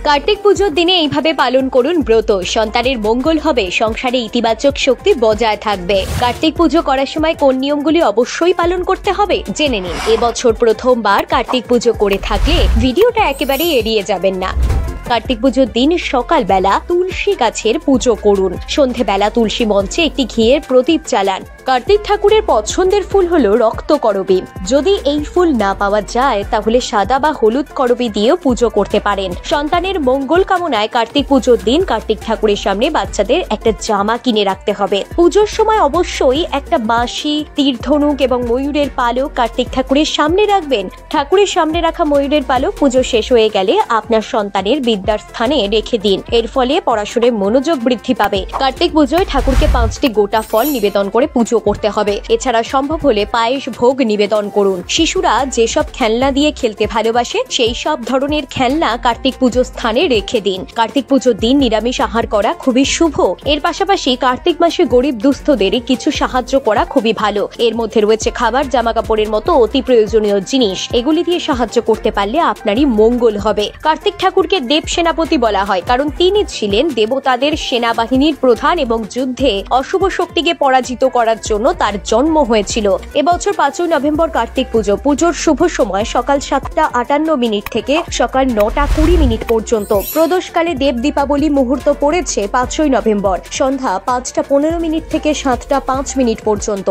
কার্তিক পুজোর দিনে এইভাবে পালন করুন ব্রত। সন্তানের মঙ্গল হবে, সংসারে ইতিবাচক শক্তি বজায় থাকবে। কার্তিক পুজো করার সময় কোন নিয়মগুলি অবশ্যই পালন করতে হবে জেনে নিন। এবছর প্রথমবার কার্তিক পুজো করে থাকলে ভিডিওটা একেবারে এড়িয়ে যাবেন না। কার্তিক পুজোর দিন সকালবেলা তুলসী গাছের পুজো করুন। সন্ধেবেলা তুলসী মঞ্চে একটি ঘিয়ের প্রদীপ জ্বালান। কার্তিক ঠাকুরের পছন্দের ফুল হলো রক্ত করবী। যদি এই ফুল না পাওয়া যায় তাহলে সাদা বা হলুদ করবী দিয়েও পুজো করতে পারেন। সন্তানের মঙ্গল কামনায় কার্তিক পুজোর দিন কার্তিক ঠাকুরের সামনে বাচ্চাদের একটা জামা কিনে রাখতে হবে। পুজোর সময় অবশ্যই একটা বাঁশি, তীর ধনুক এবং ময়ূরের পালক কার্তিক ঠাকুরের সামনে রাখবেন। ঠাকুরের সামনে রাখা ময়ূরের পালক পুজো শেষ হয়ে গেলে আপনার সন্তানের বিদ্যার স্থানে রেখে দিন। এর ফলে পড়াশোনায় মনোযোগ বৃদ্ধি পাবে। কার্তিক পুজোয় ঠাকুরকে 5টি গোটা ফল নিবেদন করে পুজো করতে হবে। এছাড়া সম্ভব হলে পায়েস ভোগ নিবেদন করুন। শিশুরা যেসব খেলনা দিয়ে খেলতে ভালোবাসে সেই সব ধরনের খেলনা কার্তিক পুজো স্থানে রেখে দিন। কার্তিক পুজোর দিন নিরামিষ আহার করা খুবই শুভ। এর পাশাপাশি কার্তিক মাসে গরিব দুস্থদের কিছু সাহায্য করা খুবই ভালো। এর মধ্যে রয়েছে খাবার, জামা কাপড়ের মতো অতি প্রয়োজনীয় জিনিস। এগুলি দিয়ে সাহায্য করতে পারলে আপনারই মঙ্গল হবে। কার্তিক ঠাকুরকে দেব সেনাপতি বলা হয়, কারণ তিনি ছিলেন দেবতাদের সেনাবাহিনীর প্রধান এবং যুদ্ধে অশুভ শক্তিকে পরাজিত করার জন্য তার জন্ম হয়েছিল। এবছর 5ই নভেম্বর কার্তিক পুজো। পুজোর শুভ সময় সকাল 7:58 থেকে সকাল 9:20 পর্যন্ত। প্রদোষকালে দেব দীপাবলি মুহূর্ত পড়েছে 5ই নভেম্বর সন্ধ্যা 5:15 থেকে 7:05 পর্যন্ত।